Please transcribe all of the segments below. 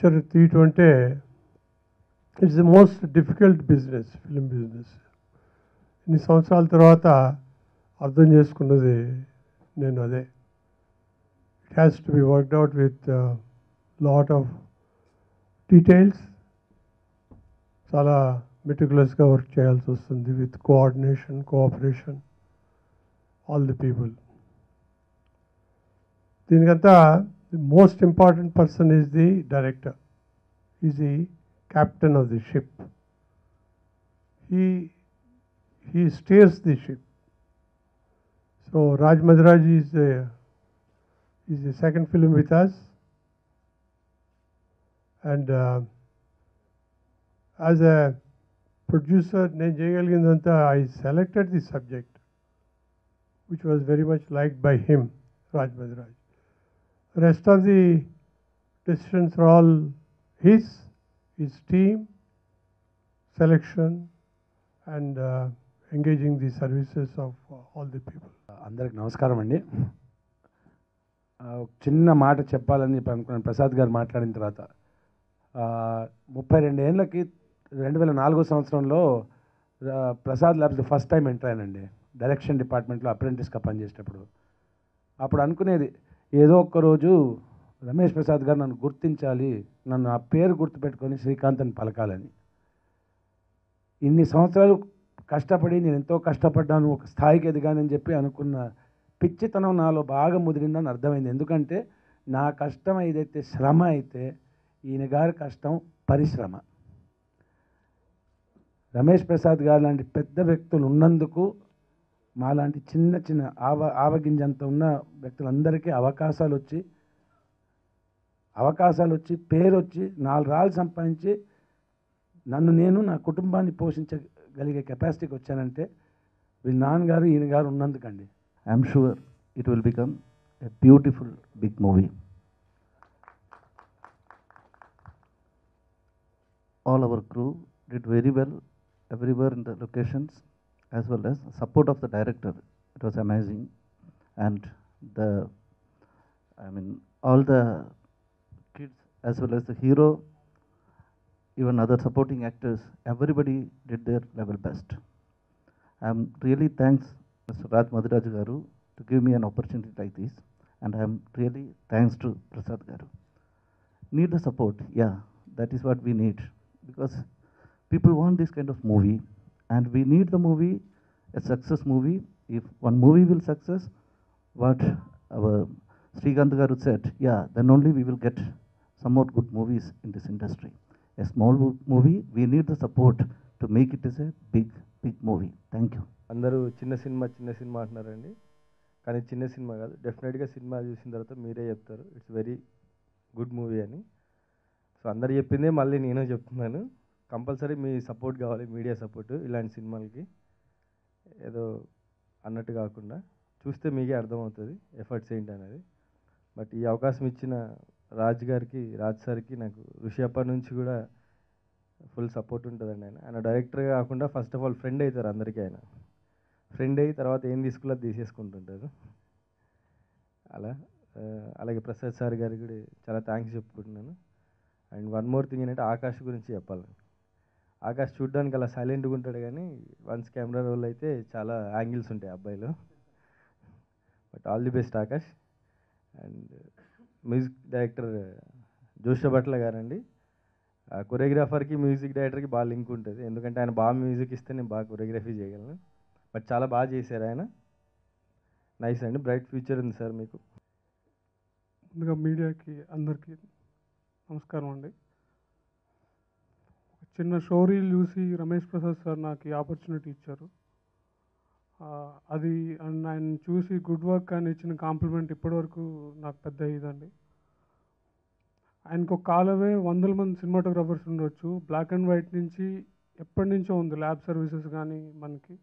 Picture తీయటం అంటే it's the most difficult business, film business. ఇన్ని సంవత్సరాల తర్వాత అర్థం చేసుకున్నది నేను అదే. It has to be worked out with lot of details. చాలా మెటిక్యులస్గా వర్క్ చేయాల్సి వస్తుంది with coordination, cooperation, all the people. దీనికంతా the most important person is the director, is the captain of the ship. He steers the ship. So Raj Madraj is the second film with us, and as a producer, I selected the subject, which was very much liked by him, Raj Madraj. The rest of the decisions are all his team, selection, and engaging the services of all the people. అందరికి నమస్కారం అండి. చిన్న మాట చెప్పాలని అనుకున్నాను ప్రసాద్ గారు మాట్లాడిన తర్వాత. 32 ఏళ్ళకి 2004 సంవత్సరంలో Prasad labs first time enter అయ్యానండి. డైరెక్షన్ డిపార్ట్మెంట్లో అప్రెంటిస్గా పనిచేసేటప్పుడు. అప్పుడు అనుకునేది ఏదో ఒక్కరోజు రమేష్ ప్రసాద్ గారు నన్ను గుర్తించాలి, నన్ను ఆ పేరు గుర్తుపెట్టుకొని శ్రీకాంత్ అని పలకాలని. ఇన్ని సంవత్సరాలు కష్టపడి నేను ఎంతో కష్టపడ్డాను, ఒక స్థాయికి ఎదిగానని చెప్పి అనుకున్న పిచ్చితనం నాలో బాగా ముదిరిందని అర్థమైంది. ఎందుకంటే నా కష్టం ఏదైతే శ్రమ అయితే ఈయన గారి కష్టం పరిశ్రమ. రమేష్ ప్రసాద్ గారు లాంటి పెద్ద వ్యక్తులు ఉన్నందుకు మాలాంటి చిన్న చిన్న ఆవగింజంత ఉన్న వ్యక్తులందరికీ అవకాశాలు వచ్చి పేరు వచ్చి 4 రాళ్ళు సంపాదించి నన్ను నేను నా కుటుంబాన్ని పోషించగలిగే కెపాసిటీకి వచ్చానంటే వీళ్ళ నాన్నగారు ఈయన గారు ఉన్నందుకండి. I'm sure it will become a beautiful big movie. All our crew did very well everywhere in the locations, as well as support of the director. It was amazing, and all the kids as well as the hero, even other supporting actors, everybody did their level best. I'm really thanks Mr. Raj Madraj garu to give me an opportunity like this, and I'm really thanks to Prasad garu. Need the support, yeah, that is what we need, because people want this kind of movie, and we need the movie, a success movie. If one movie will success, what our Srikanth garu said, yeah, then only we will get some more good movies in this industry. A small movie, we need the support to make it as a big movie. Thank you. అందరూ చిన్న cinema అంటున్నారండి, కానీ చిన్న cinema కాదు. డెఫినెట్గా cinema చూసిన తర్వాత మీరే చెప్తారు ఇట్స్ వెరీ గుడ్ మూవీ అని. సో అందరు చెప్పిందే మళ్ళీ నేను చెప్తున్నాను. కంపల్సరీ మీ సపోర్ట్ కావాలి, మీడియా సపోర్టు. ఇలాంటి సినిమాలకి ఏదో అన్నట్టు కాకుండా చూస్తే మీకే అర్థమవుతుంది ఎఫర్ట్స్ ఏంటి అనేది. బట్ ఈ అవకాశం ఇచ్చిన రాజ్ సార్కి నాకు ఋషి అప్పటి నుంచి కూడా ఫుల్ సపోర్ట్ ఉంటుందండి. ఆయన డైరెక్టర్గా కాకుండా ఫస్ట్ ఆఫ్ ఆల్ ఫ్రెండ్ అవుతారు అందరికీ. ఆయన ఫ్రెండ్ అయ్యి తర్వాత ఏం తీసుకున్నా తీసేసుకుంటుంటారు అలాగే ప్రసాద్ సార్ గారికి కూడా చాలా థ్యాంక్స్ చెప్పుకుంటున్నాను. అండ్ వన్ మోర్ థింగ్ ఏంటంటే ఆకాష్ గురించి చెప్పాలి. ఆకాష్ చూడడానికి అలా సైలెంట్గా ఉంటాడు, కానీ వన్స్ కెమెరా రోల్ అయితే చాలా యాంగిల్స్ ఉంటాయి అబ్బాయిలో. But all the best Akash. And music director Josyabhatla గారండి. కొరియోగ్రాఫర్కి మ్యూజిక్ డైరెక్టర్కి బాగా లింక్ ఉంటుంది, ఎందుకంటే ఆయన బాగా మ్యూజిక్ ఇస్తే నేను బాగా కొరియోగ్రఫీ చేయగలను. బట్ చాలా బాగా చేశారు ఆయన. నైస్ అండి, బ్రైట్ ఫ్యూచర్ ఉంది సార్ మీకు. ముందుగా మీడియాకి అందరికీ నమస్కారం అండి. చిన్న స్టోరీలు చూసి రమేష్ ప్రసాద్ సార్ నాకు ఈ ఆపర్చునిటీ ఇచ్చారు. అది అండ్ ఆయన చూసి గుడ్ వర్క్ అని ఇచ్చిన కాంప్లిమెంట్ ఇప్పటివరకు నాకు పెద్ద ఇదండి. ఆయనకు ఒక కాలమే 100 మంది సినిమాటోగ్రాఫర్స్ ఉండొచ్చు. బ్లాక్ అండ్ వైట్ నుంచి ఎప్పటి నుంచో ఉంది ల్యాబ్ సర్వీసెస్. కానీ మనకి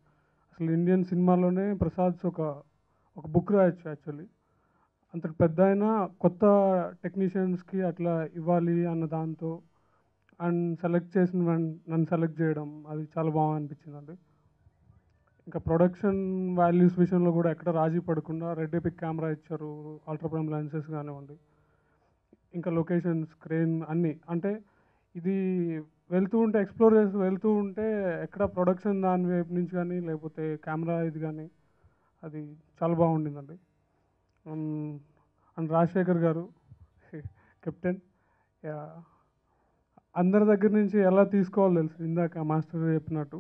అసలు ఇండియన్ సినిమాలోనే ప్రసాద్స్ ఒక బుక్ రాయొచ్చు యాక్చువల్లీ. అంతటి పెద్ద అయినా కొత్త టెక్నీషియన్స్కి అట్లా ఇవ్వాలి అన్న దాంతో అండ్ సెలెక్ట్ చేసిన నన్ను సెలెక్ట్ చేయడం అది చాలా బాగా అనిపించిందండి. ఇంకా ప్రొడక్షన్ వాల్యూస్ విషయంలో కూడా ఎక్కడ రాజీ పడకుండా రెడ్ ఎపిక్ కెమెరా ఇచ్చారు, అల్ట్రా ప్రైమ్ లెన్సెస్ కానివ్వండి. ఇంకా లొకేషన్స్, క్రేన్ అన్నీ. అంటే ఇది వెళ్తూ ఉంటే, ఎక్స్‌ప్లోర్ చేస్తూ వెళ్తూ ఉంటే ఎక్కడ ప్రొడక్షన్ దాని వైపు నుంచి కానీ, లేకపోతే కెమెరా ఇది కానీ అది చాలా బాగుండిందండి. అండ్ రాజశేఖర్ గారు కెప్టెన్, యాహ్! అందరి దగ్గర నుంచి ఎలా తీసుకోవాలో తెలుసు ఇందాక మాస్టర్ చెప్పినట్టు.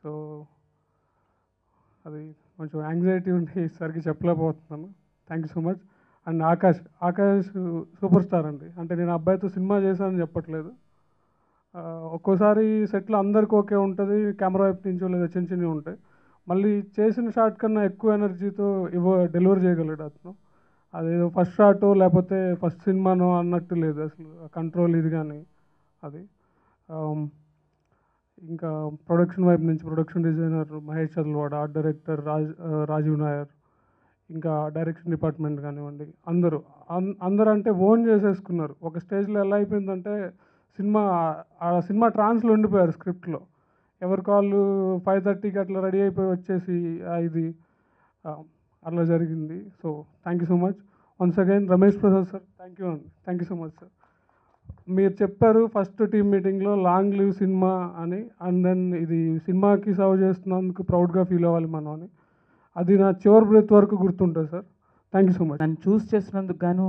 సో అది కొంచెం యాంగ్జైటీ ఉండి సరిగ్గా చెప్పలేకపోతున్నాను. Thank you so much. And Akash superstar అండి. అంటే నేను అబ్బాయితో సినిమా చేశానని చెప్పట్లేదు. ఒక్కోసారి సెట్లో అందరికి ఓకే ఉంటుంది, కెమెరా వైపు నుంచో లేదా చిన్న చిన్నవి ఉంటాయి. మళ్ళీ చేసిన షాట్ కన్నా ఎక్కువ ఎనర్జీతో డెలివర్ చేయగలడు అతను. అదేదో ఫస్ట్ షాటో లేకపోతే ఫస్ట్ సినిమానో అన్నట్టు లేదు అసలు. కంట్రోల్ ఇది కానీ అది. ఇంకా ప్రొడక్షన్ వైపు నుంచి production designer Mahesh Chadalavada, art director Rajeev Nair, ఇంకా డైరెక్షన్ డిపార్ట్మెంట్ కానివ్వండి, అందరూ అంటే ఓన్ చేసేసుకున్నారు. ఒక స్టేజ్లో ఎలా అయిపోయిందంటే ఆ సినిమా ట్రాన్స్లో ఉండిపోయారు స్క్రిప్ట్లో. ఎవరికి వాళ్ళు 5:30కి అట్లా రెడీ అయిపోయి వచ్చేసి ఇది అట్లా జరిగింది. So thank you so much once again Ramesh Prasad sir. Thank you అండి. Thank you so much sir. మీరు చెప్పారు ఫస్ట్ టీమ్ మీటింగ్లో లాంగ్ లివ్ సినిమా అని, అండ్ దెన్ ఇది సినిమాకి సర్వ్ చేస్తున్నందుకు ప్రౌడ్గా ఫీల్ అవ్వాలి మనం అని. అది నా చివరి బ్రెత్ వరకు గుర్తుంటుంది sir. Thank you so much. నన్ను చూస్ చేసినందుకు గాను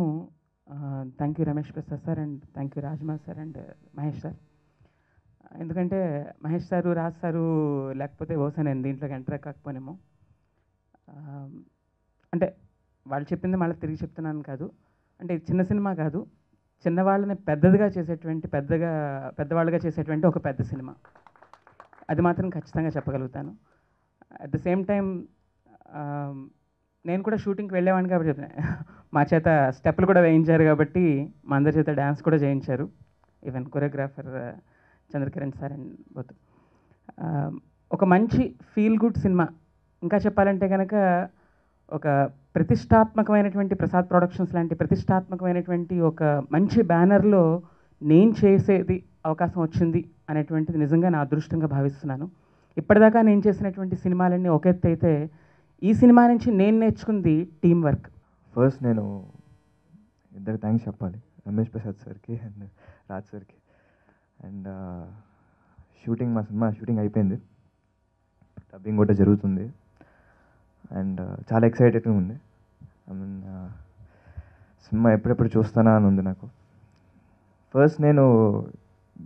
thank you Ramesh Prasad sir, and thank you rajma sir and Mahesh sir. ఎందుకంటే మహేష్ సారు, రాజ్ సారు లేకపోతే బహుశా నేను దీంట్లోకి ఎంటర్ కాకపోనేమో. అంటే వాళ్ళు చెప్పింది మళ్ళీ తిరిగి చెప్తున్నాను కాదు. అంటే ఇది చిన్న సినిమా కాదు, చిన్నవాళ్ళని పెద్దదిగా చేసేటువంటి, పెద్దవాళ్ళుగా చేసేటువంటి ఒక పెద్ద సినిమా. అది మాత్రం ఖచ్చితంగా చెప్పగలుగుతాను. అట్ ద సేమ్ టైం నేను కూడా షూటింగ్కి వెళ్ళేవాడిని కాబట్టి చెప్తాను. మా చేత స్టెప్పులు కూడా వేయించారు కాబట్టి, మా అందరి చేత డ్యాన్స్ కూడా చేయించారు. Even choreographer Chandrakiran sir and both. ఒక మంచి ఫీల్ గుడ్ సినిమా. ఇంకా చెప్పాలంటే కనుక ఒక ప్రతిష్టాత్మకమైనటువంటి ప్రసాద్ ప్రొడక్షన్స్ లాంటి ప్రతిష్టాత్మకమైనటువంటి ఒక మంచి బ్యానర్లో నేను చేసేది అవకాశం వచ్చింది అనేటువంటిది నిజంగా నా అదృష్టంగా భావిస్తున్నాను. ఇప్పటిదాకా నేను చేసినటువంటి సినిమాలన్నీ ఒక ఎత్తు అయితే, ఈ సినిమా నుంచి నేను నేర్చుకుంది టీం వర్క్. ఫస్ట్ నేను ఇద్దరు థ్యాంక్స్ చెప్పాలి, రమేష్ ప్రసాద్ సార్కి అండ్ రాజ్ సార్కి. అండ్ మా సినిమా షూటింగ్ అయిపోయింది, డబ్బింగ్ కూడా జరుగుతుంది. అండ్ చాలా ఎక్సైటెడ్గా ఉంది. ఐ మీన్ సినిమా ఎప్పుడెప్పుడు చూస్తానా అని ఉంది నాకు. ఫస్ట్ నేను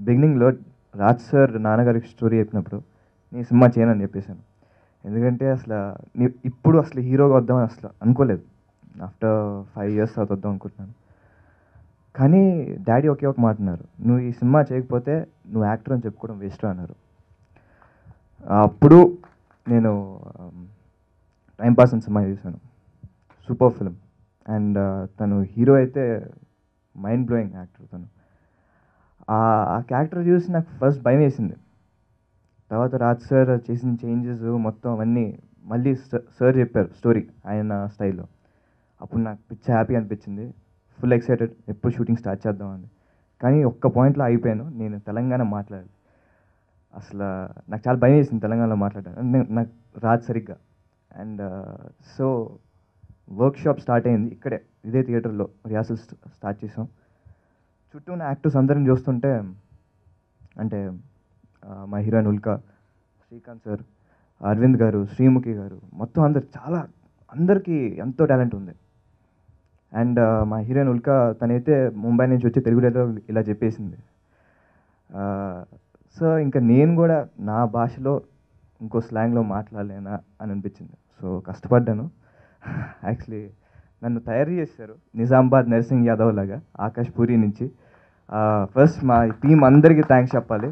బిగినింగ్లో రాజ్ సార్ నాన్నగారికి స్టోరీ చెప్పినప్పుడు నేను సినిమా చేయనని చెప్పేశాను. ఎందుకంటే ఇప్పుడు హీరోగా వద్దామని అనుకోలేదు. ఆఫ్టర్ 5 years తర్వాత వద్దాం అనుకుంటున్నాను. కానీ డాడీ ఒకే ఒక మాట అన్నారు, నువ్వు ఈ సినిమా చేయకపోతే నువ్వు యాక్టర్ అని చెప్పుకోవడం వేస్ట్ అన్నారు. అప్పుడు నేను టైంపాస్ అని సినిమా చూశాను, సూపర్ ఫిల్మ్. అండ్ తను హీరో అయితే మైండ్ బ్లోయింగ్ యాక్టర్. తను ఆ క్యారెక్టర్ చూసి నాకు ఫస్ట్ భయం వేసింది. తర్వాత రాజ్ సార్ చేసిన చేంజెస్ మొత్తం అవన్నీ మళ్ళీ సార్ చెప్పారు స్టోరీ ఆయన స్టైల్లో. అప్పుడు నాకు హ్యాపీ అనిపించింది, ఫుల్ ఎక్సైటెడ్ ఎప్పుడు షూటింగ్ స్టార్ట్ చేద్దామని. కానీ ఒక్క పాయింట్లో అయిపోయాను, నేను తెలంగాణ మాట్లాడాలి. నాకు చాలా భయం వేసింది తెలంగాణలో మాట్లాడాలి, నాకు రాజ్ సరిగ్గా. అండ్ సో వర్క్షాప్ స్టార్ట్ అయింది ఇక్కడే, ఇదే థియేటర్లో రిహార్సల్ స్టార్ట్ చేసాం. చుట్టూ ఉన్న యాక్టర్స్ అందరిని చూస్తుంటే, అంటే మా హీరోయిన్ ఉల్కా, శ్రీకాంత్ సార్, అరవింద్ గారు, శ్రీముఖి గారు, మొత్తం అందరికీ ఎంతో టాలెంట్ ఉంది. అండ్ మా హీరోయిన్ ఉల్కా తనైతే ముంబై నుంచి వచ్చి తెలుగు డైలాగ్ ఇలా చెప్పేసింది. సో ఇంకా నేను కూడా నా భాషలో ఇంకో స్లాంగ్లో మాట్లాడలేనా అని అనిపించింది. సో కష్టపడ్డాను. యాక్చువల్లీ నన్ను తయారు చేశారు నిజామాబాద్ నర్సింగ్ యాదవ్ లాగా, ఆకాష్ పూరి నుంచి. ఫస్ట్ మా టీం అందరికీ థ్యాంక్స్ చెప్పాలి.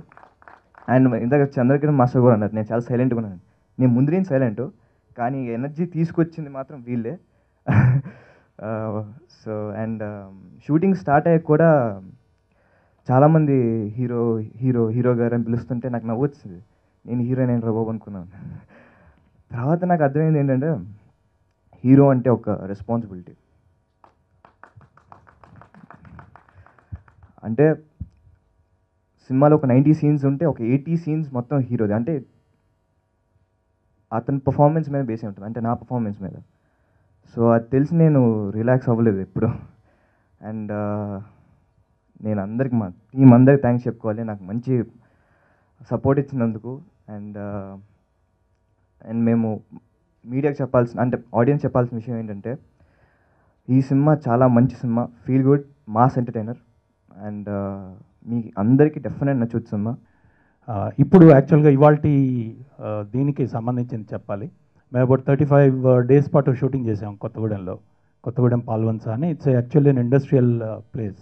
అండ్ ఇందాక చంద్రకిరణ్ మాస్టర్ కూడా అన్నారు నేను చాలా సైలెంట్గా ఉన్నాను. నేను ముందు నేను సైలెంట్, కానీ ఎనర్జీ తీసుకొచ్చింది మాత్రం వీళ్ళే. సో అండ్ షూటింగ్ స్టార్ట్ అయ్యాక కూడా చాలామంది హీరో హీరో హీరో గారు అని పిలుస్తుంటే నాకు నవ్వు వచ్చింది. నేను హీరోయిన్ ఏంట్రా బాబు అనుకున్నాను. తర్వాత నాకు అర్థమైంది ఏంటంటే, హీరో అంటే ఒక రెస్పాన్సిబిలిటీ. అంటే సినిమాలో ఒక 90 scenes ఉంటే ఒక 80 scenes మొత్తం హీరోది. అంటే అతని పర్ఫార్మెన్స్ మీద బేస్ ఉంటుంది, అంటే నా పర్ఫార్మెన్స్ మీద. సో అది తెలిసి నేను రిలాక్స్ అవ్వలేదు ఎప్పుడు. అండ్ నేను అందరికి మా టీం అందరికి థ్యాంక్స్ చెప్పుకోవాలి, నాకు మంచి సపోర్ట్ ఇచ్చినందుకు. అండ్ మేము మీడియాకి చెప్పాల్సిన, అంటే ఆడియన్స్ చెప్పాల్సిన విషయం ఏంటంటే, ఈ సినిమా చాలా మంచి సినిమా, feel good mass entertainer. And మీ అందరికీ డెఫినెట్ నచ్చొచ్చు సినిమా. ఇప్పుడు యాక్చువల్గా ఇవాళ దీనికి సంబంధించింది చెప్పాలి. మేము అబౌట్ 35 days పాటు షూటింగ్ చేసాం కొత్తగూడెం పాల్వన్స్ అని. It's actually an industrial place,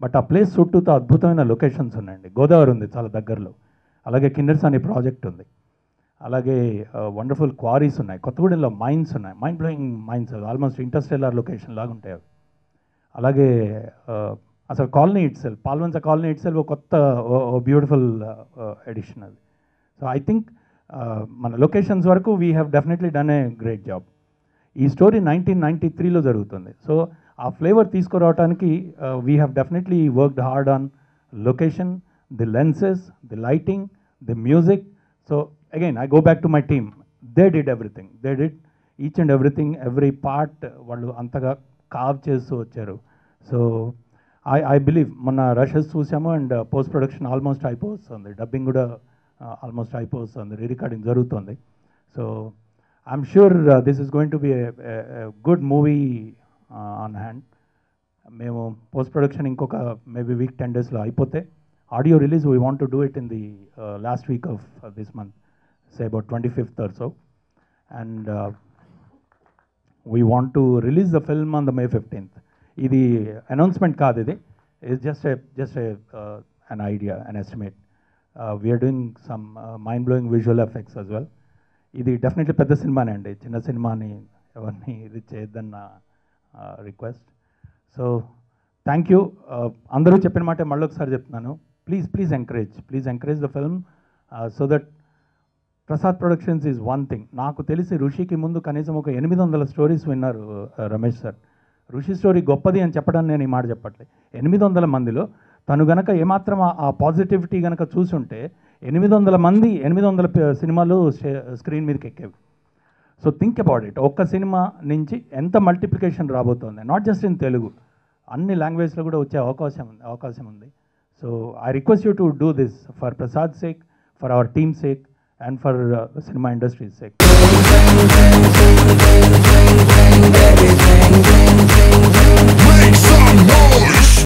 but ఆ ప్లేస్ చుట్టూతో అద్భుతమైన లొకేషన్స్ ఉన్నాయండి. గోదావరి ఉంది చాలా దగ్గరలో, అలాగే కిన్నెర్స్ అనే ప్రాజెక్ట్ ఉంది, అలాగే వండర్ఫుల్ క్వారీస్ ఉన్నాయి. కొత్తగూడెంలో మైన్స్ ఉన్నాయి, mind blowing mines, almost interstellar location లాగా ఉంటాయి అవి. అలాగే అసలు colony itself, Palvancha colony itself ఒక కొత్త బ్యూటిఫుల్ ఎడిషన్ అది. సో ఐ థింక్ మన లొకేషన్స్ వరకు we have definitely done a great job. ఈ స్టోరీ 1993లో జరుగుతుంది. సో ఆ ఫ్లేవర్ తీసుకురావడానికి we have definitely worked hard on location, the lenses, the lighting, the music. So again I go back to my team, they did everything, they did each and everything, every part వాళ్ళు అంతగా carve చేస్తూ వచ్చారు. So I believe మొన్న rashes చూసాము, and post production almost అయిపోతుంది, dubbing కూడా almost అయిపోతుంది, re recording జరుగుతుంది. So I'm sure this is going to be good movie on hand. మేము పోస్ట్ ప్రొడక్షన్ ఇంకొక మేబీ వీక్ 10 daysలో అయిపోతే, audio release we want to do it in the last week off this month, say about 25th or so, and we want to release the film on the May 15th. ఇది announcement కాదు, ఇది it's just an idea, an estimate. We are doing some mind blowing visual effects as well. ఇది definitely పెద్ద సినిమానే అండి, చిన్న సినిమాని ఎవరిని ఇది చేయొద్దన్న రిక్వెస్ట్. So thank you. అందరూ చెప్పిన మాట మళ్ళీ ఒకసారి చెప్తున్నాను, please encourage the film so that Prasad productions is one thing. నాకు తెలిసి ఋషికి ముందు కనీసం ఒక 800 స్టోరీస్ విన్నారు రమేష్ సార్. ఋషి స్టోరీ గొప్పది అని చెప్పడానికి నేను ఈ మాట చెప్పట్లేదు. 800 మందిలో తను గనక ఏమాత్రం ఆ పాజిటివిటీ గనక చూసుంటే 800 మంది 800 సినిమాలు స్క్రీన్ మీదకి ఎక్కేవి. సో థింక్ అబౌట్ ఇట్, ఒక్క సినిమా నుంచి ఎంత మల్టిప్లికేషన్ రాబోతోంది, నాట్ జస్ట్ ఇన్ తెలుగు, అన్ని లాంగ్వేజ్లో కూడా వచ్చే అవకాశం ఉంది. So I request you to do this for Prasad sake, for our team sake, and for cinema industry's sake. Make some noise.